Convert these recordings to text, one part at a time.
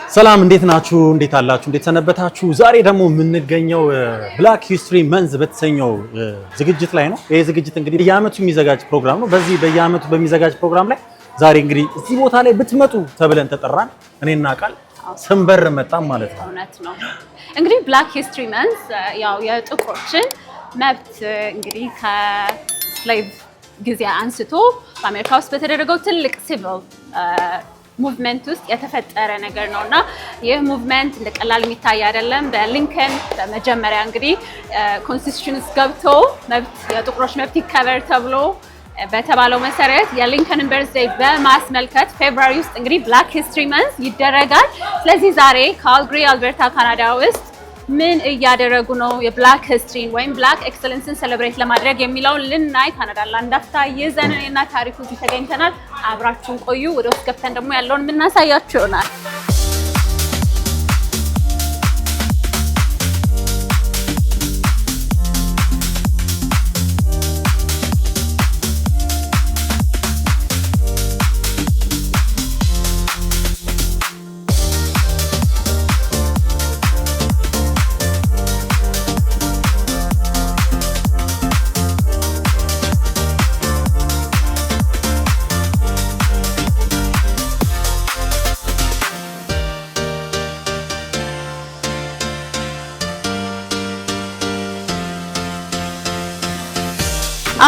ሰላም እንዴት ናችሁ? እንዴት አላችሁ? እንዴት ሰነበታችሁ? ዛሬ ደግሞ የምንገኘው ብላክ ሂስትሪ መንዝ በተሰኘው ዝግጅት ላይ ነው። ይሄ ዝግጅት እንግዲህ በየዓመቱ የሚዘጋጅ ፕሮግራም ነው። በዚህ በየዓመቱ በሚዘጋጅ ፕሮግራም ላይ ዛሬ እንግዲህ እዚህ ቦታ ላይ ብትመጡ ተብለን ተጠራን። እኔና ቃል ሰንበር መጣም ማለት ነው። እውነት ነው። እንግዲህ ብላክ ሂስትሪ መንዝ ያው የጥቁሮችን መብት እንግዲህ ከስሌቭ ጊዜ አንስቶ በአሜሪካ ውስጥ በተደረገው ትልቅ ሲቪል ሙቭመንት ውስጥ የተፈጠረ ነገር ነውና ይህ ሙቭመንት እንደቀላል የሚታይ አይደለም። በሊንከን በመጀመሪያ እንግዲህ ኮንስቲቱሽን ውስጥ ገብቶ የጥቁሮች መብት ይከበር ተብሎ በተባለው መሰረት የሊንከንን በርዝዴይ በማስመልከት ፌብሩዋሪ ውስጥ እንግዲህ ብላክ ሂስትሪ መንዝ ይደረጋል። ስለዚህ ዛሬ ካልጋሪ አልበርታ ካናዳ ውስጥ ምን እያደረጉ ነው የብላክ ሂስትሪን ወይም ብላክ ኤክሰለንስን ሴሌብሬት ለማድረግ የሚለውን ልናይ ካናዳ ላንዳፍታ ይዘን እና ታሪኩ እዚህ ተገኝተናል። አብራችሁን ቆዩ። ወደ ውስጥ ገብተን ደግሞ ያለውን የምናሳያችሁ ይሆናል።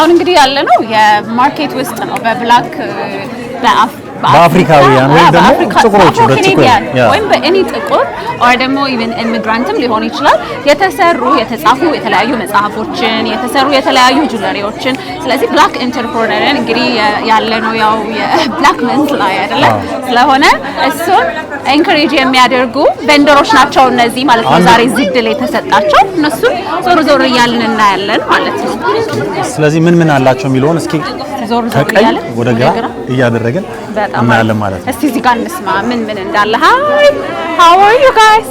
አሁን እንግዲህ ያለነው የማርኬት ውስጥ ነው። በብላክ በአፍሪካውያን ወይም ደግሞ ጥቁሮች ወይም በእኔ ጥቁር or ደግሞ ኢቭን ኢሚግራንትም ሊሆን ይችላል የተጻፉ የተለያዩ መጽሐፎችን የተሰሩ የተለያዩ ጁለሪዎችን። ስለዚህ ብላክ ኢንተርፕረነርን እንግዲህ ያለነው ያው የብላክ መንዝ ላይ አይደለ ስለሆነ እሱን ኤንከሬጅ የሚያደርጉ ቬንደሮች ናቸው እነዚህ ማለት ነው። ዛሬ እዚህ ድል የተሰጣቸው እነሱ ዞር እያልን እናያለን ማለት ነው። ስለዚህ ምን አላቸው የሚለውን እስኪ ከቀኝ ወደ ግራ እያደረግን እናያለን ማለት ነው። እስቲ እዚህ ጋር እንስማ ምን እንዳለ። ሃይ how are you guys?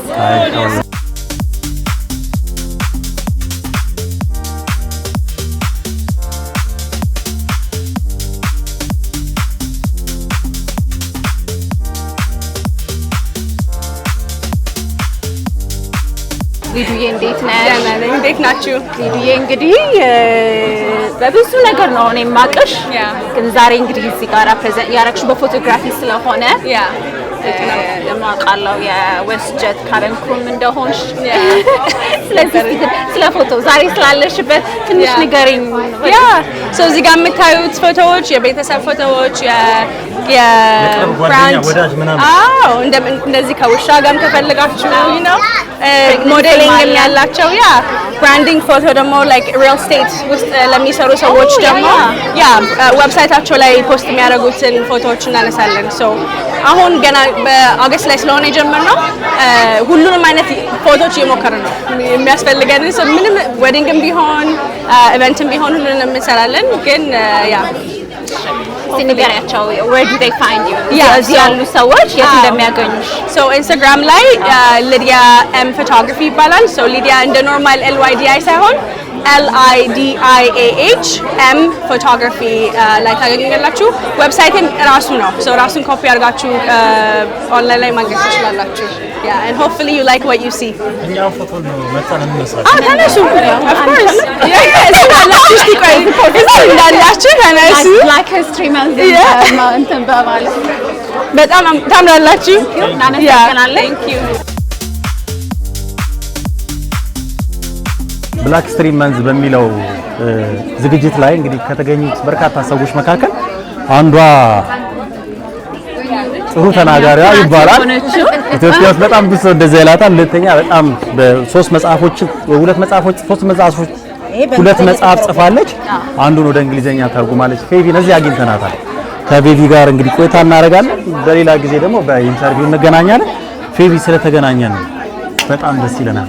ሊዱዬ እንዴት ነሽ? ደህና ነኝ። እንዴት ናችሁ? ሊዱዬ እንግዲህ በብዙ ነገር ነው እኔ የማውቅሽ፣ ግን ዛሬ እንግዲህ እዚህ ጋር ፕሬዘንት ያደረግሽ በፎቶግራፊ ስለሆነ ለማውቃለው የዌስት ጀት ካቢን ክሩም እንደሆንሽ። ስለዚህ ስለ ፎቶ ዛሬ ስላለሽበት ትንሽ ንገሪኝ። እዚህ ጋር የምታዩት ፎቶዎች የቤተሰብ ፎቶዎች የብራንድ እንደዚህ ከውሻ ጋርም ከፈልጋችሁ ነው ሞዴሊንግ ያላቸው ብራንዲንግ ፎቶ ደግሞ ላይክ ሪል ስቴት ውስጥ ለሚሰሩ ሰዎች ደግሞ ዌብሳይታቸው ላይ ፖስት የሚያደርጉትን ፎቶዎች እናነሳለን። አሁን ገና በአገስት ላይ ስለሆነ የጀመርነው ሁሉንም አይነት ፎቶዎች እየሞከርን ነው። የሚያስፈልገን ምንም ዌዲንግም ቢሆን ኢቨንትም ቢሆን ሁሉንም እንሰራለን። ግን ንገሪያቸው where do they find you? እዚህ ያሉ ሰዎች የት እንደሚያገኙሽ? ኢንስታግራም ላይ ሊዲያ ኤም ፎቶግራፊ ይባላል። ሊዲያ እንደ ኖርማል LYDI ሳይሆን LIDIAH M ፎቶግራፊ ላይ ታገኙኛላችሁ። ዌብሳይትም ራሱ ነው። ራሱን ኮፒ አድርጋችሁ ኦንላይን ላይ ማግኘት ትችላላችሁ። And hopefully you like what you see. እኛው ፎቶ ነው መጣን እንመስላለን። ተነሱ። Of course. እንዳላችሁ ተነሱ። Black History Month እንትን በማለት በጣም ታምራላችሁ። እናመሰግናለን። Thank you. ብላክ ሂስትሪ መንዝ በሚለው ዝግጅት ላይ እንግዲህ ከተገኙት በርካታ ሰዎች መካከል አንዷ ጥሩ ተናጋሪዋ ይባላል። ኢትዮጵያ ውስጥ በጣም ብዙ ሰው እንደዛ ይላታል። ሁለተኛ በጣም በሶስት መጽሐፍ ጽፋለች። አንዱን ወደ እንግሊዘኛ ተርጉማለች። ፌቪን እዚህ አግኝተናታል። ከፌቪ ጋር እንግዲህ ቆይታ እናደርጋለን። በሌላ ጊዜ ደግሞ በኢንተርቪው እንገናኛለን። ፌቪ ስለተገናኘን በጣም ደስ ይለናል።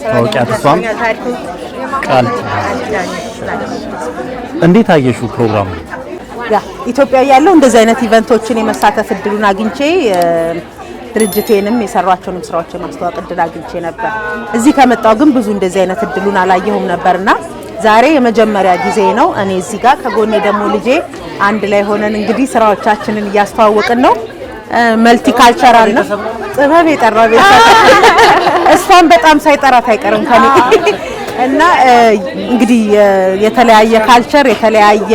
ታውቂያት እሷም ቃል እንዴት አየሽው ፕሮግራሙ? ኢትዮጵያ ያለው እንደዚህ አይነት ኢቨንቶችን የመሳተፍ እድሉን አግኝቼ ድርጅቴንም የሰራቸውንም ስራዎች ማስተዋወቅ እድል አግኝቼ ነበር። እዚህ ከመጣው ግን ብዙ እንደዚህ አይነት እድሉን አላየሁም ነበርና ዛሬ የመጀመሪያ ጊዜ ነው። እኔ እዚህ ጋር ከጎኔ ደግሞ ልጄ አንድ ላይ ሆነን እንግዲህ ስራዎቻችንን እያስተዋወቅን ነው። መልቲ ካልቸራል ነው። ጥበብ የጠራ ቤተሰብ እሷን በጣም ሳይጠራት አይቀርም ከኔ እና እንግዲህ የተለያየ ካልቸር የተለያየ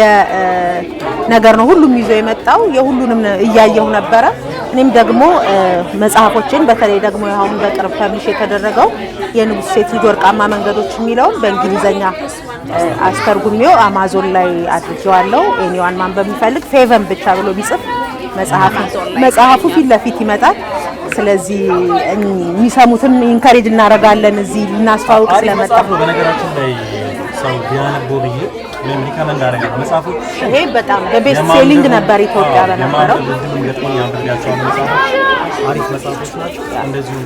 ነገር ነው ሁሉም ይዞ የመጣው የሁሉንም እያየው ነበረ እኔም ደግሞ መጽሐፎችን በተለይ ደግሞ አሁን በቅርብ ፐብሊሽ የተደረገው የንጉስ ሴት ልጅ ወርቃማ መንገዶች የሚለው በእንግሊዘኛ አስተርጉሜው አማዞን ላይ አድርጌዋለሁ ኤኒዋን ማንበብ የሚፈልግ ፌቨን ብቻ ብሎ ቢጽፍ መጽሐፉ ፊት ለፊት ይመጣል ስለዚህ የሚሰሙትን ኢንካሬጅ እናረጋለን እዚህ ልናስተዋውቅ ስለመጣሁ በነገራችን ላይ ሰው ቢያነበው ብዬ ምን ሪከመንድ አደረጋለሁ መጽሐፉ ይሄ በጣም በቤስት ሴሊንግ ነበር ኢትዮጵያ በነበረው አሪፍ መጽሐፎች ናቸው እንደዚሁ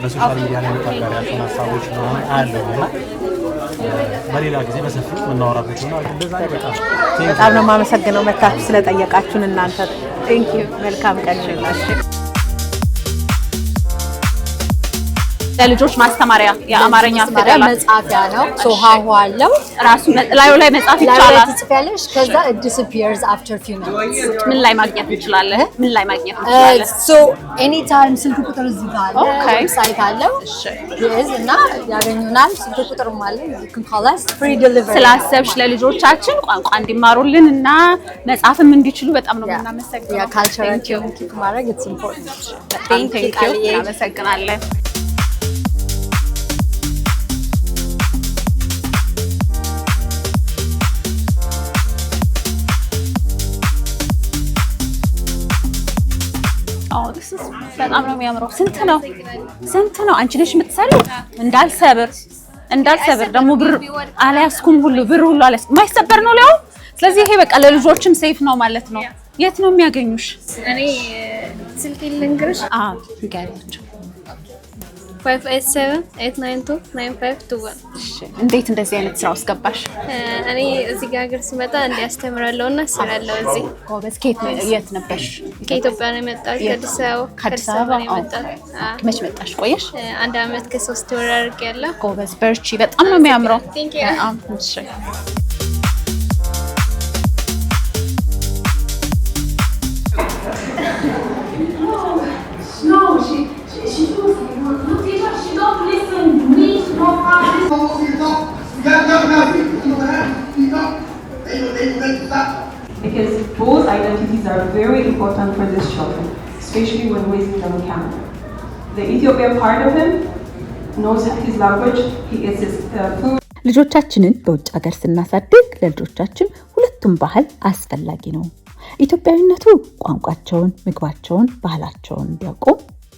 በሶሻል ሚዲያ ላይ ተጋሪያቸው ሀሳቦች ነው አለውና በሌላ ጊዜ በሰፊው እናወራበት ነው እንደዛ በጣም ነው ማመሰግነው መታችሁ ስለጠየቃችሁን እናንተ ቴንክ ዩ መልካም ቀን ይሁንላችሁ ለልጆች ማስተማሪያ የአማርኛ ፊደል መጻፊያ ነው ሶሃው አለው ራሱ ላዩ ላይ መጻፍ ይቻላል ትጽፊያለሽ ከዛ it disappears after few minutes ምን ላይ ማግኘት እንችላለን ምን ላይ ማግኘት እንችላለን so anytime ስልክ ቁጥር እዚህ ጋር አለ ዌብሳይት አለው yes እና ያገኙናል ስልክ ቁጥርም አለ you can call us free delivery ስላሰብሽ ለልጆቻችን ቋንቋ እንዲማሩልን እና መጻፍም እንዲችሉ በጣም ነው የምናመሰግነው ያ ካልቸራል ኪክ ማድረግ it's important thank you እናመሰግናለን በጣም ነው የሚያምረው ስንት ነው አንቺ ነሽ የምትሰሪው እንዳልሰብር ደግሞ ብር አልያዝኩም ሁሉ ብር ሁሉ አልያዝኩም ማይሰበር ነው ለው ስለዚህ ይሄ በቃ ለልጆችም ሴፍ ነው ማለት ነው የት ነው የሚያገኙሽ እኔ ስልክ ልንገርሽ ይጋያቸው 587-892-9521 እንዴት እንደዚህ አይነት ስራ ውስጥ ገባሽ እኔ እዚህ ጋር ሀገር ስመጣ እንዲያስተምራለሁና ስራለሁ እዚህ ጎበዝ የት ነበርሽ ከኢትዮጵያ ነው የመጣሁት ከአዲስ አበባ ነው የመጣሁት መች መጣሽ ቆየሽ 1 አመት ከ3 ወር አድርጌያለሁ ጎበዝ በርቺ በጣም ነው የሚያምረው እሺ Because both identities are very important for these children, especially when raising them in Canada. The Ethiopian part of him knows his language, he eats his food. ልጆቻችንን በውጭ ሀገር ስናሳድግ ለልጆቻችን ሁለቱም ባህል አስፈላጊ ነው። ኢትዮጵያዊነቱ ቋንቋቸውን፣ ምግባቸውን፣ ባህላቸውን እንዲያውቁ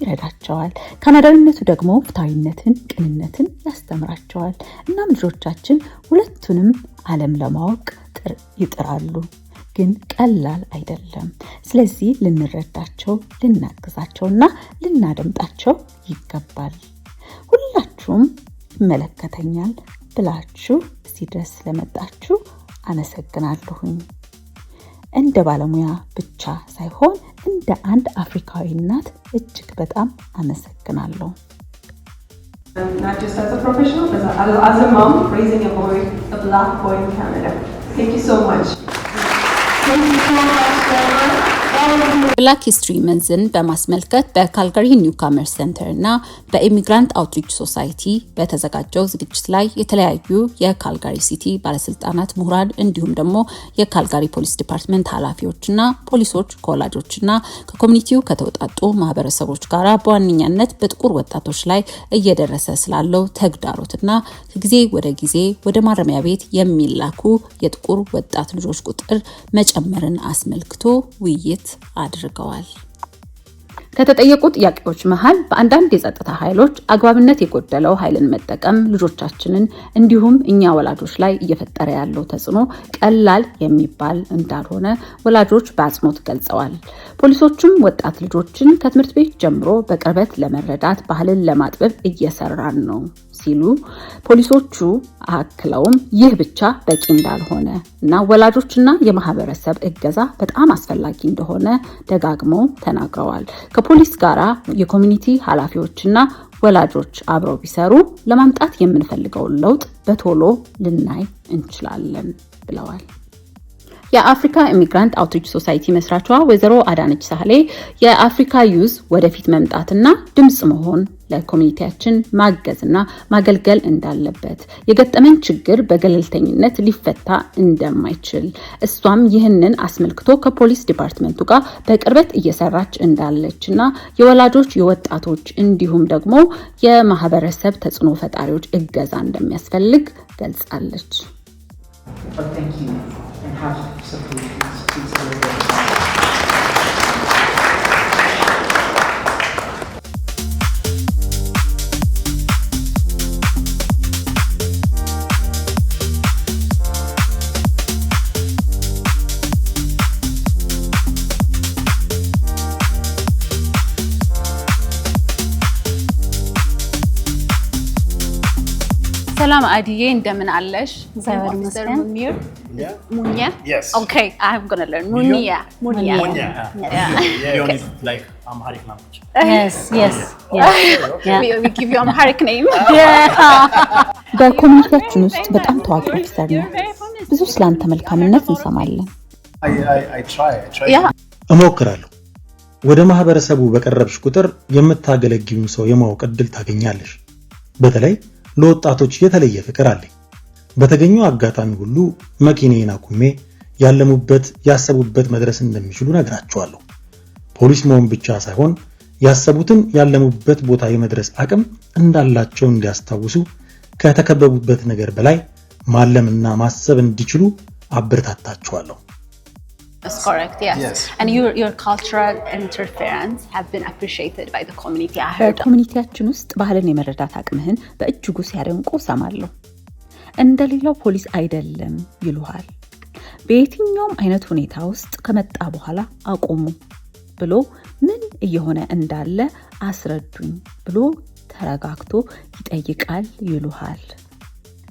ይረዳቸዋል። ካናዳዊነቱ ደግሞ ፍትሃዊነትን፣ ቅንነትን ያስተምራቸዋል። እናም ልጆቻችን ሁለቱንም ዓለም ለማወቅ ይጥራሉ፣ ግን ቀላል አይደለም። ስለዚህ ልንረዳቸው፣ ልናግዛቸውና ልናደምጣቸው ይገባል። ሁላችሁም ይመለከተኛል ብላችሁ እዚህ ድረስ ስለመጣችሁ አመሰግናለሁኝ። እንደ ባለሙያ ብቻ ሳይሆን እንደ አንድ አፍሪካዊ እናት እጅግ በጣም አመሰግናለሁ። Not just as a professional, but as a mom raising a black boy in Canada. Thank you so much. Thank you so much, Sarah. ብላክ ሂስትሪ መንዝን በማስመልከት በካልጋሪ ኒውካመርስ ሴንተር እና በኢሚግራንት አውትሪች ሶሳይቲ በተዘጋጀው ዝግጅት ላይ የተለያዩ የካልጋሪ ሲቲ ባለስልጣናት፣ ምሁራን እንዲሁም ደግሞ የካልጋሪ ፖሊስ ዲፓርትመንት ኃላፊዎችና ፖሊሶች ከወላጆችና ከኮሚኒቲው ከተውጣጡ ማህበረሰቦች ጋር በዋነኛነት በጥቁር ወጣቶች ላይ እየደረሰ ስላለው ተግዳሮትና ከጊዜ ወደ ጊዜ ወደ ማረሚያ ቤት የሚላኩ የጥቁር ወጣት ልጆች ቁጥር መጨመርን አስመልክቶ ውይይት አድርገዋል። ከተጠየቁ ጥያቄዎች መሃል በአንዳንድ የጸጥታ ኃይሎች አግባብነት የጎደለው ኃይልን መጠቀም ልጆቻችንን እንዲሁም እኛ ወላጆች ላይ እየፈጠረ ያለው ተጽዕኖ ቀላል የሚባል እንዳልሆነ ወላጆች በአጽንኦት ገልጸዋል። ፖሊሶቹም ወጣት ልጆችን ከትምህርት ቤት ጀምሮ በቅርበት ለመረዳት ባህልን ለማጥበብ እየሰራን ነው ሲሉ ፖሊሶቹ አክለውም ይህ ብቻ በቂ እንዳልሆነ እና ወላጆችና የማህበረሰብ እገዛ በጣም አስፈላጊ እንደሆነ ደጋግመው ተናግረዋል። ከፖሊስ ጋራ የኮሚኒቲ ኃላፊዎችና ወላጆች አብረው ቢሰሩ ለማምጣት የምንፈልገውን ለውጥ በቶሎ ልናይ እንችላለን ብለዋል። የአፍሪካ ኢሚግራንት አውትሪች ሶሳይቲ መስራቿ ወይዘሮ አዳነች ሳህሌ የአፍሪካ ዩዝ ወደፊት መምጣትና ድምጽ መሆን ለኮሚኒቲያችን ማገዝና ማገልገል እንዳለበት የገጠመን ችግር በገለልተኝነት ሊፈታ እንደማይችል እሷም ይህንን አስመልክቶ ከፖሊስ ዲፓርትመንቱ ጋር በቅርበት እየሰራች እንዳለችና የወላጆች የወጣቶች እንዲሁም ደግሞ የማህበረሰብ ተጽዕኖ ፈጣሪዎች እገዛ እንደሚያስፈልግ ገልጻለች። have solutions to ሰላም አዲዬ እንደምን አለሽ? ሙኒያ? Yes. Okay, I'm going to learn. Munia. You need like Amharic language. Yes. We give you Amharic name. በኮሚኒቲያችን ውስጥ በጣም ታዋቂ ኦፊሰር ነው። ብዙ ስላንተ መልካምነት እንሰማለን። I try. እሞክራለሁ። ወደ ማህበረሰቡ በቀረብሽ ቁጥር የምታገለግዩን ሰው የማወቅ እድል ታገኛለሽ። በተለይ ለወጣቶች የተለየ ፍቅር አለኝ። በተገኘው አጋጣሚ ሁሉ መኪናዬን አቁሜ ያለሙበት ያሰቡበት መድረስ እንደሚችሉ ነግራቸዋለሁ። ፖሊስ መሆን ብቻ ሳይሆን ያሰቡትን ያለሙበት ቦታ የመድረስ አቅም እንዳላቸው እንዲያስታውሱ ከተከበቡበት ነገር በላይ ማለምና ማሰብ እንዲችሉ አበረታታቸዋለሁ። That's correct, yes. And your cultural interference have been appreciated by the community. I heard. በኮሚኒቲያችን ውስጥ ባህልን የመረዳት አቅምህን በእጅጉ ሲያደንቁ ሰማለሁ። እንደሌላው ፖሊስ አይደለም ይሉሃል። በየትኛውም አይነት ሁኔታ ውስጥ ከመጣ በኋላ አቆሙ ብሎ ምን እየሆነ እንዳለ አስረዱኝ ብሎ ተረጋግቶ ይጠይቃል ይሉሃል።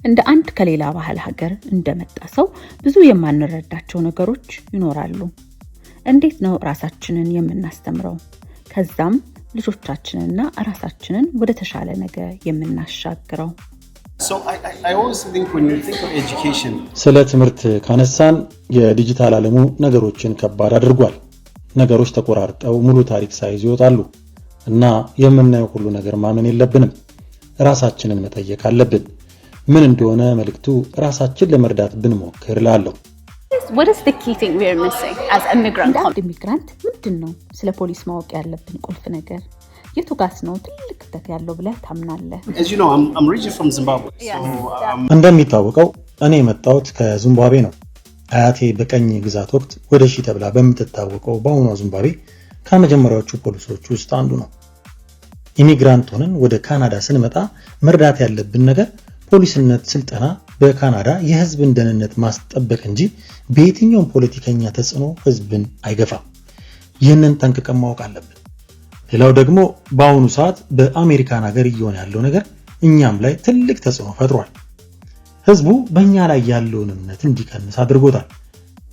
እንደ አንድ ከሌላ ባህል ሀገር እንደመጣ ሰው ብዙ የማንረዳቸው ነገሮች ይኖራሉ። እንዴት ነው ራሳችንን የምናስተምረው? ከዛም ልጆቻችንንና ራሳችንን ወደ ተሻለ ነገር የምናሻግረው? So I always think when you think of education, ስለ ትምህርት ካነሳን የዲጂታል ዓለሙ ነገሮችን ከባድ አድርጓል። ነገሮች ተቆራርጠው ሙሉ ታሪክ ሳይዙ ይወጣሉ እና የምናየው ሁሉ ነገር ማመን የለብንም። ራሳችንን መጠየቅ አለብን። ምን እንደሆነ መልክቱ ራሳችን ለመርዳት ብንሞክር ላለው What is the key thing we are missing as immigrant? ኢሚግራንት ምንድነው ስለ ፖሊስ ማወቅ ያለብን ቁልፍ ነገር? የቱ ጋስ ነው ትልቅ ክፍተት ያለው ብለህ ታምናለህ? As you know, I'm originally from Zimbabwe. እንደሚታወቀው እኔ የመጣሁት ከዚምባብዌ ነው። አያቴ በቀኝ ግዛት ወቅት ወደ ሺ ተብላ በምትታወቀው በአሁኗ ዚምባብዌ ከመጀመሪያዎቹ ፖሊሶች ውስጥ አንዱ ነው። ኢሚግራንት ሆነን ወደ ካናዳ ስንመጣ መርዳት ያለብን ነገር ፖሊስነት ስልጠና በካናዳ የህዝብን ደህንነት ማስጠበቅ እንጂ በየትኛውም ፖለቲከኛ ተጽዕኖ ህዝብን አይገፋም። ይህንን ጠንቅቀን ማወቅ አለብን። ሌላው ደግሞ በአሁኑ ሰዓት በአሜሪካን ሀገር እየሆነ ያለው ነገር እኛም ላይ ትልቅ ተጽዕኖ ፈጥሯል። ህዝቡ በእኛ ላይ ያለውን እምነት እንዲቀንስ አድርጎታል።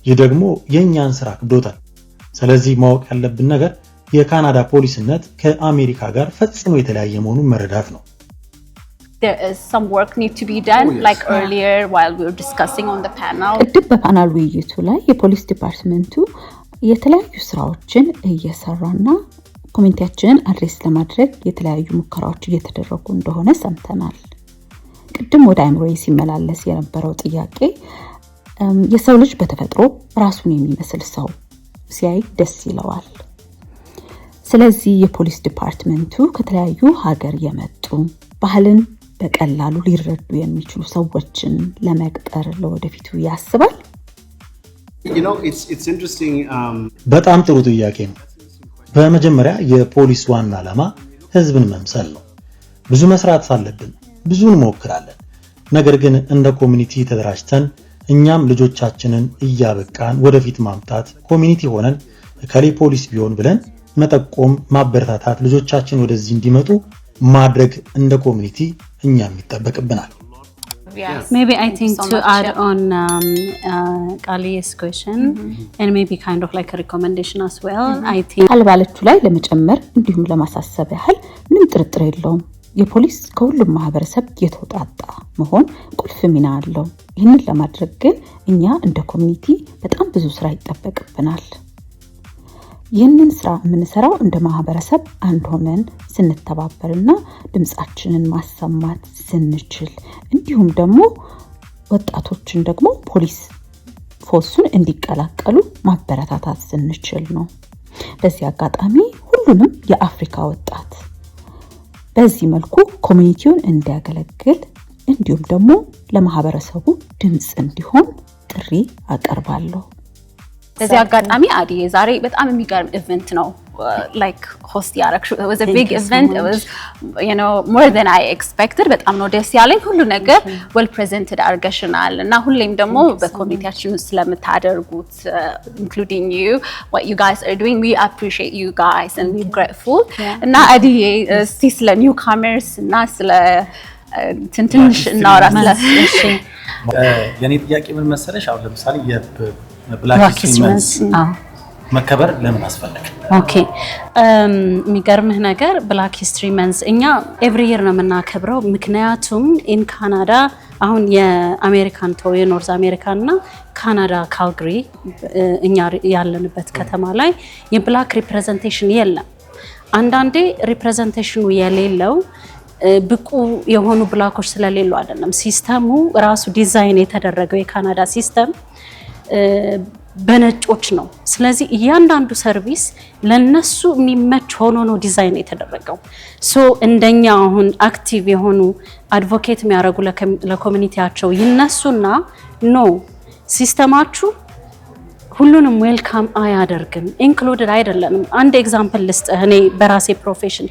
ይህ ደግሞ የእኛን ስራ አክብዶታል። ስለዚህ ማወቅ ያለብን ነገር የካናዳ ፖሊስነት ከአሜሪካ ጋር ፈጽሞ የተለያየ መሆኑን መረዳት ነው። There is some work need to be done, like earlier while we were discussing on the panel. ቅድም በፓናል ውይይቱ ላይ የፖሊስ ዲፓርትመንቱ የተለያዩ ስራዎችን እየሰራና ኮሚኒቲያችንን አድሬስ ለማድረግ የተለያዩ ሙከራዎች እየተደረጉ እንደሆነ ሰምተናል። ቅድም ወደ አእምሮዬ ሲመላለስ የነበረው ጥያቄ የሰው ልጅ በተፈጥሮ ራሱን የሚመስል ሰው ሲያይ ደስ ይለዋል። ስለዚህ የፖሊስ ዲፓርትመንቱ ከተለያዩ ሀገር የመጡ ባህልን በቀላሉ ሊረዱ የሚችሉ ሰዎችን ለመቅጠር ለወደፊቱ ያስባል? You know, it's interesting. በጣም ጥሩ ጥያቄ ነው። በመጀመሪያ የፖሊስ ዋና ዓላማ ህዝብን መምሰል ነው። ብዙ መስራት አለብን፣ ብዙ እንሞክራለን። ነገር ግን እንደ ኮሚኒቲ ተደራጅተን እኛም ልጆቻችንን እያበቃን ወደፊት ማምጣት ኮሚኒቲ ሆነን ከሌ ፖሊስ ቢሆን ብለን መጠቆም፣ ማበረታታት፣ ልጆቻችን ወደዚህ እንዲመጡ ማድረግ እንደ ኮሚኒቲ እኛም ይተበቅብናል። Maybe I think to add on Kali's question and maybe kind of like a recommendation as well. I think አልባለቹ ላይ ለመጨመር እንዲሁም ለማሳሰብ ያህል ምንም ጥርጥር የለውም። የፖሊስ ከሁሉም ማህበረሰብ የተውጣጣ መሆን ቁልፍ ሚና አለው። ይህንን ለማድረግ ግን እኛ እንደ ኮሚኒቲ በጣም ብዙ ስራ ይጠበቅብናል። ይህንን ስራ የምንሰራው እንደ ማህበረሰብ አንድ ሆነን ስንተባበርና ድምጻችንን ማሰማት ስንችል እንዲሁም ደግሞ ወጣቶችን ደግሞ ፖሊስ ፎርሱን እንዲቀላቀሉ ማበረታታት ስንችል ነው። በዚህ አጋጣሚ ሁሉንም የአፍሪካ ወጣት በዚህ መልኩ ኮሚኒቲውን እንዲያገለግል እንዲሁም ደግሞ ለማህበረሰቡ ድምጽ እንዲሆን ጥሪ አቀርባለሁ። በዚህ አጋጣሚ አዲዬ ዛሬ በጣም የሚገርም ኢቨንት ነው like host ያረክሽ it was a big event it was you know more than I expected በጣም ነው ደስ ያለኝ ሁሉ ነገር well presented አርገሽናል እና ሁሌም ደግሞ በኮሚኒቲያችን ውስጥ ስለምታደርጉት including you what you guys are doing we appreciate you guys and we're grateful እና አዲዬ እስቲ ስለ newcomers እና ስለ ትንሽ እናወራ ስለሽ የኔ ጥያቄ ምን መሰለሽ አሁን ለምሳሌ የብላክ ሂስትሪ መንዝ መከበር ለምን አስፈለገ? ኦኬ የሚገርምህ ነገር ብላክ ሂስትሪ መንዝ እኛ ኤቭሪ ይር ነው የምናከብረው ምክንያቱም ኢን ካናዳ አሁን የአሜሪካን የኖርዝ አሜሪካንና ካናዳ ካልጋሪ እኛ ያለንበት ከተማ ላይ የብላክ ሪፕሬዘንቴሽን የለም። አንዳንዴ ሪፕሬዘንቴሽኑ የሌለው ብቁ የሆኑ ብላኮች ስለሌሉ አይደለም ሲስተሙ ራሱ ዲዛይን የተደረገው የካናዳ ሲስተም በነጮች ነው። ስለዚህ እያንዳንዱ ሰርቪስ ለነሱ የሚመች ሆኖ ነው ዲዛይን የተደረገው። ሶ እንደኛ አሁን አክቲቭ የሆኑ አድቮኬት የሚያደርጉ ለኮሚኒቲያቸው ይነሱና ኖ ሲስተማችሁ ሁሉንም ዌልካም አያደርግም ኢንክሉድድ አይደለም። አንድ ኤግዛምፕል ልስጥ እኔ በራሴ ፕሮፌሽን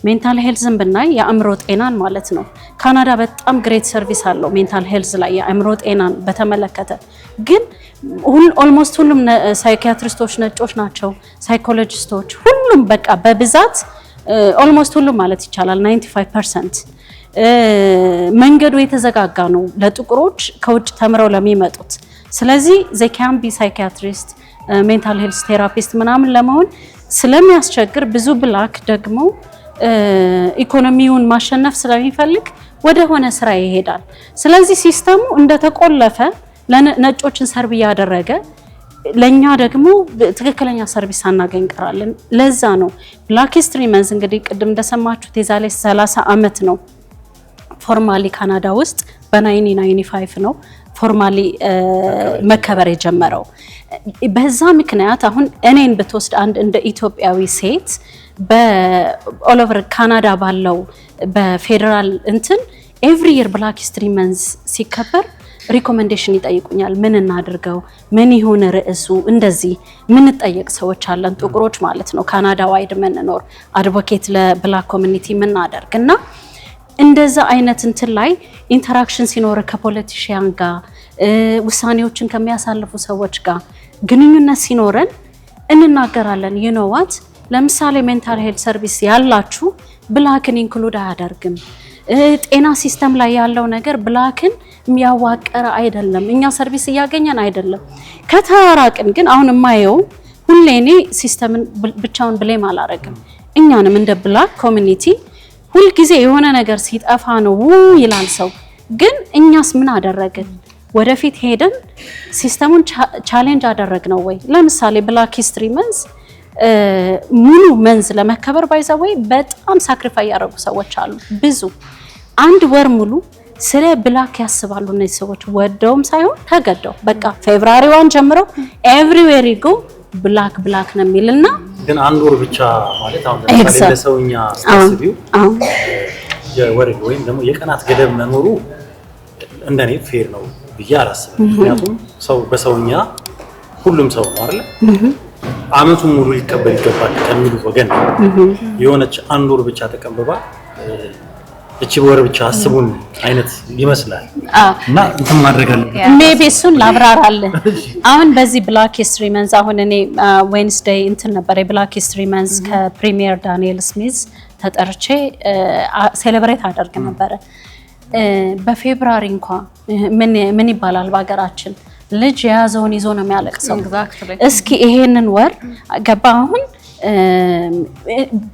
ሜንታል ሄልዝን ብናይ የአእምሮ ጤናን ማለት ነው። ካናዳ በጣም ግሬት ሰርቪስ አለው ሜንታል ሄልዝ ላይ የአእምሮ ጤናን በተመለከተ ግን ኦልሞስት ሁሉም ሳይኪያትሪስቶች ነጮች ናቸው፣ ሳይኮሎጂስቶች ሁሉም በቃ በብዛት ኦልሞስት ሁሉም ማለት ይቻላል 95% መንገዱ የተዘጋጋ ነው ለጥቁሮች ከውጭ ተምረው ለሚመጡት። ስለዚህ they can be psychiatrist ሜንታል ሄልዝ ቴራፒስት ምናምን ለመሆን ስለሚያስቸግር ብዙ ብላክ ደግሞ ኢኮኖሚውን ማሸነፍ ስለሚፈልግ ወደ ሆነ ስራ ይሄዳል። ስለዚህ ሲስተሙ እንደተቆለፈ ለነጮችን ሰርቭ ያደረገ ለኛ ደግሞ ትክክለኛ ሰርቪስ አናገኝ ቀራለን። ለዛ ነው ብላክ ሂስትሪ መንዝ እንግዲህ ቅድም እንደሰማችሁት የዛሬ 30 አመት ነው ፎርማሊ ካናዳ ውስጥ በ1995 ነው ፎርማሊ መከበር የጀመረው። በዛ ምክንያት አሁን እኔን ብትወስድ አንድ እንደ ኢትዮጵያዊ ሴት በኦል ኦቨር ካናዳ ባለው በፌደራል እንትን ኤቭሪ ይር ብላክ ሂስትሪ መንዝ ሲከበር ሪኮሜንዴሽን ይጠይቁኛል። ምን እናድርገው፣ ምን ይሁን ርዕሱ፣ እንደዚህ ምን ጠየቅ ሰዎች አለን ጥቁሮች ማለት ነው ካናዳ ዋይድ ምንኖር አድቮኬት ለብላክ ኮሚኒቲ ምን እናደርግና እንደዛ አይነት እንትን ላይ ኢንተራክሽን ሲኖር ከፖለቲሽያን ጋር ውሳኔዎችን ከሚያሳልፉ ሰዎች ጋር ግንኙነት ሲኖረን እንናገራለን። you know what ለምሳሌ ሜንታል ሄልዝ ሰርቪስ ያላችሁ ብላክን ኢንክሉድ አያደርግም። ጤና ሲስተም ላይ ያለው ነገር ብላክን የሚያዋቀረ አይደለም። እኛ ሰርቪስ እያገኘን አይደለም። ከተራራቅን ግን አሁን የማየው ሁሌ እኔ ሲስተምን ብቻውን ብሌም አላረግም። እኛንም እንደ ብላክ ኮሚኒቲ ሁል ጊዜ የሆነ ነገር ሲጠፋ ነው ይላል ሰው። ግን እኛስ ምን አደረግን? ወደፊት ሄደን ሲስተሙን ቻሌንጅ አደረግነው ወይ? ለምሳሌ ብላክ ሂስትሪ መንዝ ሙሉ መንዝ ለመከበር ባይዘው በጣም ሳክሪፋይ ያደረጉ ሰዎች አሉ ብዙ። አንድ ወር ሙሉ ስለ ብላክ ያስባሉ እነዚህ ሰዎች ወደውም ሳይሆን ተገደው በቃ ፌብሩዋሪ 1 ጀምሮ ኤቭሪዌር ይጎ ብላክ ነው የሚልና ግን አንድ ወር ብቻ ማለት አሁን ለምሳሌ ለሰውኛ አስቢው የወር ወይም ደግሞ የቀናት ገደብ መኖሩ እንደኔ ፌር ነው ብዬ አላስብም። ምክንያቱም ሰው በሰውኛ ሁሉም ሰው ነው አይደል አመቱን ሙሉ ሊቀበል ይገባል ከሚሉት ወገን የሆነች አንድ ወር ብቻ ተቀበባ እቺ ወር ብቻ አስቡን አይነት ይመስላል እና እንትን ማድረግ አለበት። ሜቢ እሱን ላብራራለን። አሁን በዚህ ብላክ ሂስትሪ መንዝ አሁን እኔ ዌንስዴይ እንትን ነበር የብላክ ሂስትሪ መንዝ ከፕሪሚየር ዳንኤል ስሚዝ ተጠርቼ ሴሌብሬት አደርግ ነበር። በፌብሩዋሪ እንኳን ምን ይባላል በአገራችን ልጅ የያዘውን ይዞ ነው የሚያለቅሰው። እስኪ ይሄንን ወር ገባ አሁን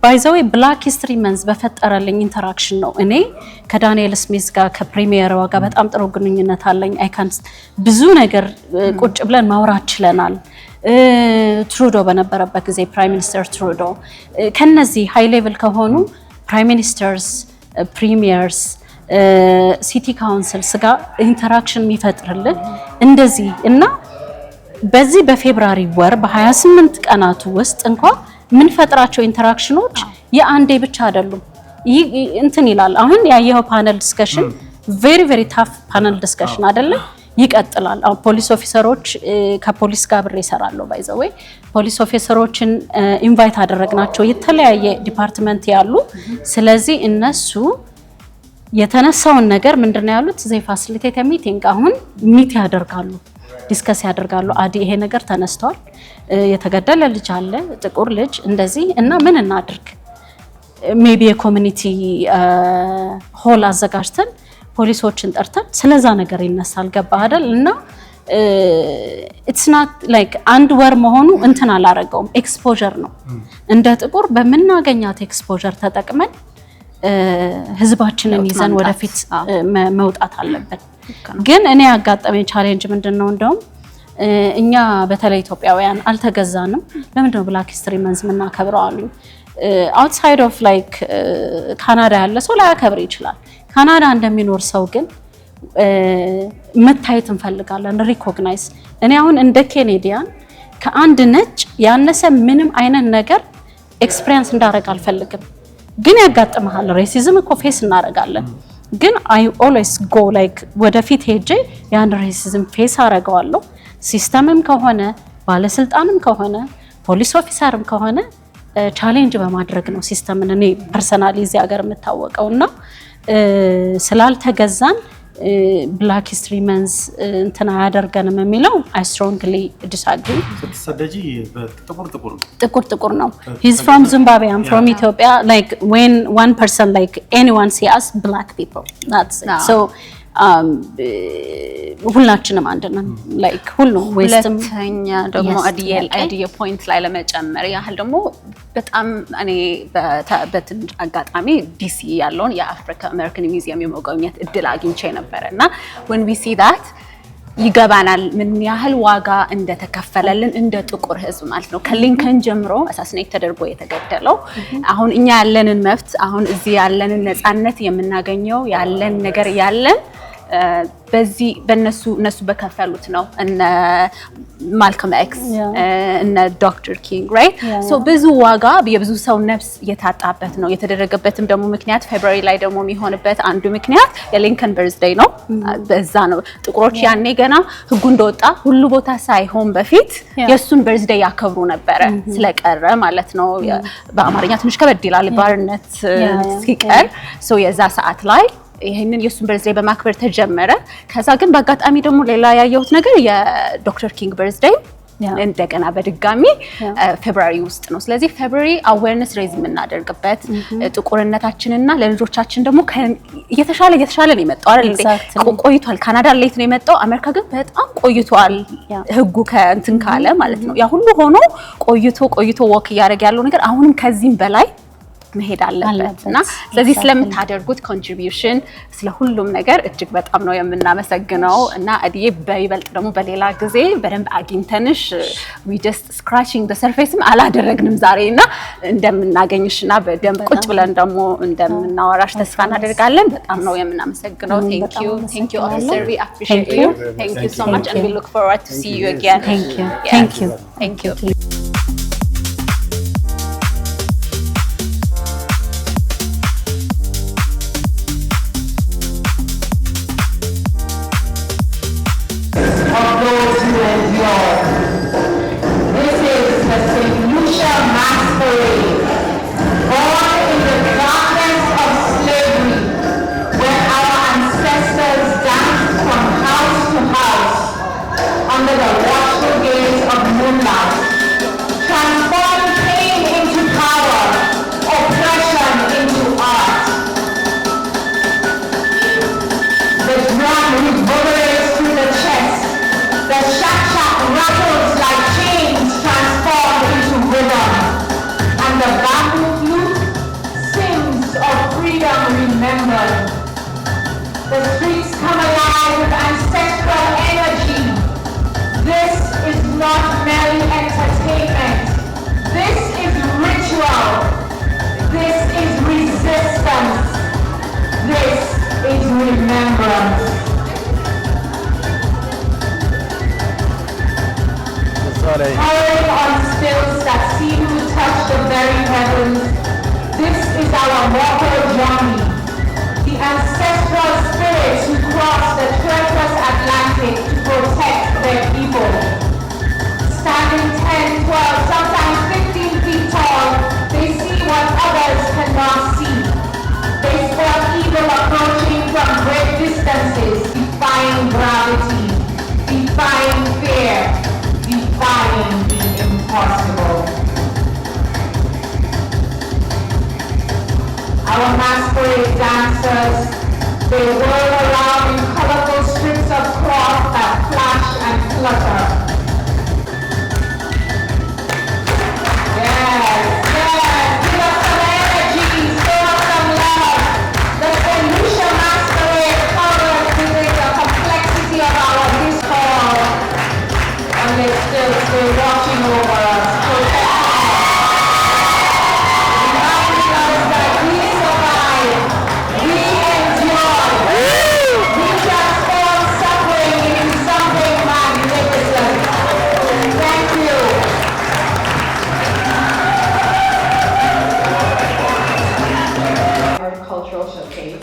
ባይ ዘ ዌይ ብላክ ሂስትሪ መንዝ በፈጠረልኝ ኢንተራክሽን ነው እኔ ከዳንኤል ስሚዝ ጋር ከፕሪሚየር ጋር በጣም ጥሩ ግንኙነት አለኝ ብዙ ነገር ቁጭ ብለን ማውራት ችለናል ትሩዶ በነበረበት ጊዜ ፕራይም ሚኒስተር ትሩዶ ከነዚህ ሃይ ሌቭል ከሆኑ ፕራይም ሚኒስተርስ ፕሪሚየርስ ሲቲ ካውንስልስ ጋር ኢንተራክሽን የሚፈጥርልን እንደዚህ እና በዚህ በፌብራሪ ወር በ28 ቀናቱ ውስጥ እንኳን ምን ፈጥራቸው ኢንተራክሽኖች የአንዴ ብቻ አይደሉም እንትን ይላል አሁን ያየው ፓነል ዲስከሽን ቬሪ ታፍ ፓነል ዲስከሽን አይደለ ይቀጥላል አሁን ፖሊስ ኦፊሰሮች ከፖሊስ ጋር ብሬ ይሰራሉ ባይ ዘ ዌይ ፖሊስ ኦፊሰሮችን ኢንቫይት አደረግናቸው የተለያየ ዲፓርትመንት ያሉ ስለዚህ እነሱ የተነሳውን ነገር ምንድነው ያሉት ዘይ ፋሲሊቴት ሚቲንግ አሁን ሚት ያደርጋሉ ዲስከስ ያደርጋሉ አዲ ይሄ ነገር ተነስቷል የተገደለ ልጅ አለ ጥቁር ልጅ እንደዚህ እና ምን እናድርግ ሜቢ የኮሚኒቲ ሆል አዘጋጅተን ፖሊሶችን ጠርተን ስለዛ ነገር ይነሳል ገባ አይደል እና it's not like አንድ ወር መሆኑ እንትን አላረጋውም ኤክስፖዠር ነው እንደ ጥቁር በመናገኛት ኤክስፖዠር ተጠቅመን ህዝባችንን ይዘን ወደፊት መውጣት አለበት ግን እኔ ያጋጠመኝ ቻሌንጅ ምንድነው እንደውም እኛ በተለይ ኢትዮጵያውያን አልተገዛንም ለምንድነው ብላክ ሂስትሪ መንዝ ምናከብረው አሉ outside of like ካናዳ ያለ ሰው ላይ ያከብር ይችላል ካናዳ እንደሚኖር ሰው ግን መታየት እንፈልጋለን ሪኮግናይዝ እኔ አሁን እንደ ኬኔዲያን ከአንድ ነጭ ያነሰ ምንም አይነት ነገር ኤክስፒሪየንስ እንዳረጋ አልፈልግም ግን ያጋጥማል ሬሲዝም እኮ ፌስ እናረጋለን ግን I always go like ወደፊት ሄጄ ያን ሬሲዝም ፌስ አረጋዋለሁ ሲስተምም ከሆነ ባለስልጣንም ከሆነ ፖሊስ ኦፊሰርም ከሆነ ቻሌንጅ በማድረግ ነው ሲስተምን እኔ ፐርሰናሊ እዚህ ሀገር የምታወቀውና ስላልተገዛን ብላክ ሂስትሪ መንዝ እንትና ያደርገንም የሚለው I strongly disagree ስትሰደጂ ጥቁር ነው he's from Zimbabwe I'm from Ethiopia like when one person like anyone see us black people that's it so ሁላችንም አንድ ነን ላይክ ሁሉ ዌስትም ሁለተኛ ደግሞ አይዲያ ፖይንት ላይ ለመጨመር ያህል ደግሞ በጣም እኔ በትንሽ አጋጣሚ ዲሲ ያለውን የአፍሪካ አሜሪካን ሚውዚየም የመጎብኘት እድል አግኝቼ ነበርና when we see that ይገባናል ምን ያህል ዋጋ እንደተከፈለልን እንደ ጥቁር ህዝብ ማለት ነው ከሊንከን ጀምሮ አሳሲኔት ተደርጎ የተገደለው አሁን እኛ ያለንን መብት አሁን እዚህ ያለንን ነፃነት የምናገኘው ያለን ነገር ያለን በዚህ በነሱ በከፈሉት ነው እነ ማልኮም ኤክስ እነ ዶክተር ኪንግ ራይት ሶ ብዙ ዋጋ የብዙ ሰው ነፍስ የታጣበት ነው የተደረገበትም ደግሞ ምክንያት ፌብሩዋሪ ላይ ደግሞ የሚሆንበት አንዱ ምክንያት የሊንከን በርዝዴይ ነው በዛ ነው ጥቁሮች ያኔ ገና ህጉ እንደወጣ ሁሉ ቦታ ሳይሆን በፊት የሱን በርዝዴይ ያከብሩ ነበር ስለቀረ ማለት ነው በአማርኛ ትንሽ ከበድ ይላል ባርነት ሲቀር ሶ የዛ ሰዓት ላይ ይሄንን የሱን በርዝዴይ በማክበር ተጀመረ ከዛ ግን በአጋጣሚ ደግሞ ሌላ ያየሁት ነገር የዶክተር ኪንግ በርዝዴይ እንደገና በድጋሚ ፌብሩዋሪ ውስጥ ነው ስለዚህ ፌብሩዋሪ አዌርነስ ሬዝ የምናደርግበት ጥቁርነታችንና ለልጆቻችን ደግሞ እየተሻለ ነው የመጣው አይደል እንዴ ቆይቷል ካናዳ ሌት ነው የመጣው አሜሪካ ግን በጣም ቆይቷል ህጉ ከእንትን ካለ ማለት ነው ያ ሁሉ ሆኖ ቆይቶ ወክ ያደርግ ያለው ነገር አሁንም ከዚህም በላይ መሄድ አለበትና ስለዚህ ስለምታደርጉት ኮንትሪቢዩሽን ስለሁሉም ነገር እጅግ በጣም ነው የምናመሰግነው እና አዲዬ በይበልጥ ደግሞ በሌላ ጊዜ በደንብ አግኝተንሽ we just scratching the surface አላደረግንም ዛሬና እንደምናገኝሽና በደንብ ቁጭ ብለን ደግሞ እንደምናወራሽ ተስፋ እናደርጋለን በጣም ነው የምናመሰግነው thank you officer we appreciate you thank you so much and we look forward to see you again thank you under the watchful gaze of moonlight, Pouring on stilts that seem to touch the very heavens, this is our mortal journey. The ancestral spirits who crossed the treacherous Atlantic to protect their people. Standing 10, 12, sometimes 15 feet tall, they see what others cannot see. They spot evil approaching from great distances, defying gravity, defying fear, defying the impossible. Our masquerade dancers, they whirl around in colorful strips of cloth that flash and flutter. Yes, give us some energy, show us some love. The St. Lucia masquerade covers within the complexity of our discord. And they still stay watching over us, protecting us. Reminding us that we survive, we endure, we transform suffering into something magnificent. Thank you. Cultural showcase.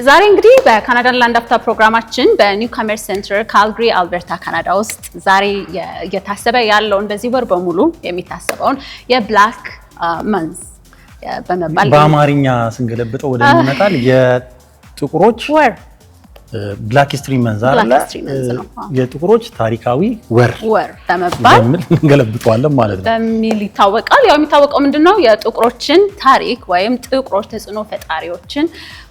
ዛሬ እንግዲህ በካናዳ ላንድ አፍታ ፕሮግራማችን በኒው ካመርስ ሴንተር ካልጋሪ አልበርታ ካናዳ ውስጥ ዛሬ እየታሰበ ያለውን በዚህ ወር በሙሉ የሚታሰበውን የብላክ መንዝ በመባል በአማርኛ ስንገለብጠው ወደ ይመጣል የጥቁሮች ወር ብላክ ሂስትሪ መንዝ አለ የጥቁሮች ታሪካዊ ወር በመባል እንገለብጠዋለን ማለት ነው በሚል ይታወቃል። ያው የሚታወቀው ምንድነው የጥቁሮችን ታሪክ ወይም ጥቁሮች ተጽዕኖ ፈጣሪዎችን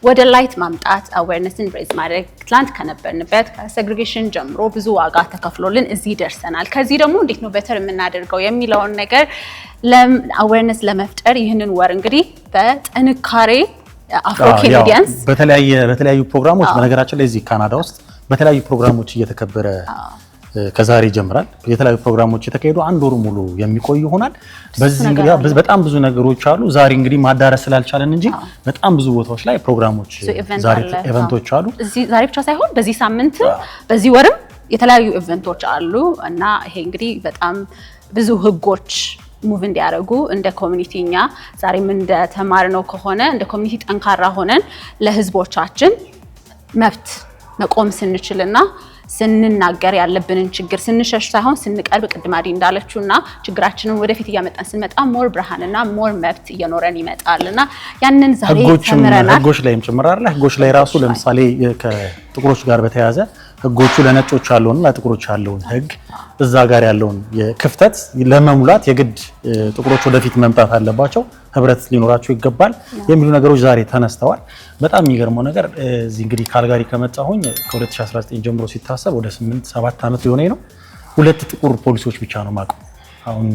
ወደ ላይት ማምጣት አዌርነስን ሬዝ ማድረግ ትላንት ከነበርንበት ከሴግሪጌሽን ጀምሮ ብዙ ዋጋ ተከፍሎልን እዚህ ደርሰናል። ከዚህ ደግሞ እንዴት ነው በተር የምናደርገው የሚለውን ነገር አዌርነስ ለመፍጠር ይህንን ወር እንግዲህ በጥንካሬ አፍሮ ካናዲያንስ በተለያዩ ፕሮግራሞች በነገራችን ላይ እዚህ ካናዳ ውስጥ በተለያዩ ፕሮግራሞች እየተከበረ ከዛሬ ይጀምራል። የተለያዩ ፕሮግራሞች የተካሄዱ አንድ ወር ሙሉ የሚቆይ ይሆናል። በዚህ እንግዲህ በጣም ብዙ ነገሮች አሉ። ዛሬ እንግዲህ ማዳረስ ስላልቻለን እንጂ በጣም ብዙ ቦታዎች ላይ ፕሮግራሞች ዛሬ ኢቨንቶች አሉ። እዚህ ዛሬ ብቻ ሳይሆን በዚህ ሳምንት በዚህ ወርም የተለያዩ ኢቨንቶች አሉ እና ይሄ እንግዲህ በጣም ብዙ ህጎች ሙቭ እንዲያደርጉ እንደ ኮሚኒቲኛ ዛሬም እንደተማርነው ከሆነ እንደ ኮሚኒቲ ጠንካራ ሆነን ለህዝቦቻችን መብት መቆም ስንችልና ስንናገር ያለብንን ችግር ስንሸሽ ሳይሆን ስንቀርብ ቅድማዲ እንዳለችውና ችግራችንን ወደፊት እያመጣን ስንመጣ ሞር ብርሃንና ሞር መብት እየኖረን ይመጣልና ያንን ዛሬ ተምረናል። ህጎች ላይም ጭምር አይደል? ህጎች ላይ ራሱ ለምሳሌ ከጥቁሮች ጋር በተያያዘ ህጎቹ ለነጮች ያለውን ለጥቁሮች ያለውን ህግ እዛ ጋር ያለውን የክፍተት ለመሙላት የግድ ጥቁሮች ወደፊት መምጣት አለባቸው፣ ህብረት ሊኖራቸው ይገባል የሚሉ ነገሮች ዛሬ ተነስተዋል። በጣም የሚገርመው ነገር እዚህ እንግዲህ ካልጋሪ ከመጣሁኝ ከ2019 ጀምሮ ሲታሰብ ወደ 8-7 ዓመት ሊሆነኝ ነው። 2 ጥቁር ፖሊሶች ብቻ ነው የማውቀው አሁን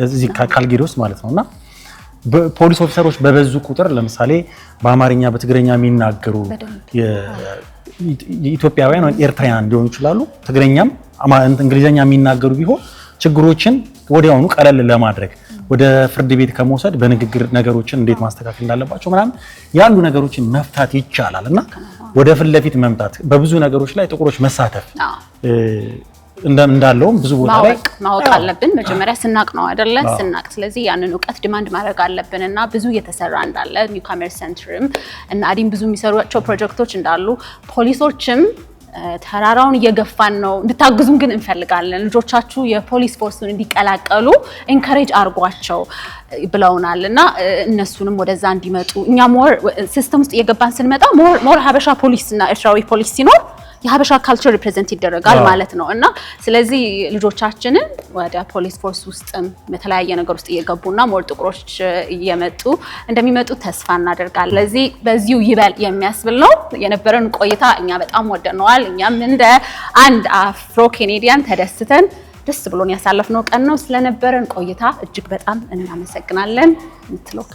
እዚህ ካልጋሪ ውስጥ ማለት ነውና ፖሊስ ኦፊሰሮች በበዙ ቁጥር ለምሳሌ በአማርኛ በትግረኛ የሚናገሩ ኢትዮጵያውያን ወይ ኤርትራውያን ሊሆኑ ይችላሉ። ትግረኛም እንግሊዘኛ የሚናገሩ ቢሆን ችግሮችን ወዲያውኑ ቀለል ለማድረግ ወደ ፍርድ ቤት ከመውሰድ በንግግር ነገሮችን እንዴት ማስተካከል እንዳለባቸው ምናምን ያሉ ነገሮችን መፍታት ይቻላል እና ወደ ፊት ለፊት መምጣት በብዙ ነገሮች ላይ ጥቁሮች መሳተፍ እንዳለውም ብዙ ቦታ ላይ ማወቅ አለብን። መጀመሪያ ስናቅ ነው አይደለ? ስናቅ ስለዚህ ያንን እውቀት ዲማንድ ማድረግ አለብንና ብዙ እየተሰራ እንዳለ ኒው ካመርስ ሴንተርም እና አዲም ብዙ የሚሰሩቸው ፕሮጀክቶች እንዳሉ ፖሊሶችም ተራራውን እየገፋን ነው እንድታግዙን ግን እንፈልጋለን ልጆቻችሁ የፖሊስ ፎርሱን እንዲቀላቀሉ ኢንካሬጅ አርጓቸው ብለውናልና እነሱንም ወደዛ እንዲመጡ እኛ ሞር ሲስተም ውስጥ እየገባን ስንመጣ ሞር ሀበሻ ፖሊስ እና ኤርትራዊ ፖሊስ ሲኖር የሀበሻ ካልቸር ሪፕሬዘንት ይደረጋል ማለት ነው እና ስለዚህ ልጆቻችንን ወደ ፖሊስ ፎርስ ውስጥም የተለያየ ነገር ውስጥ እየገቡና ሞር ጥቁሮች እየመጡ እንደሚመጡ ተስፋ እናደርጋለን። ስለዚህ በዚሁ ይበል የሚያስብል ነው የነበረን ቆይታ። እኛ በጣም ወደነዋል። እኛም እንደ አንድ አፍሮ ኬኔዲያን ተደስተን ደስ ብሎን ያሳለፍነው ቀን ነው። ስለነበረን ቆይታ እጅግ በጣም እናመሰግናለን። እንትሎክ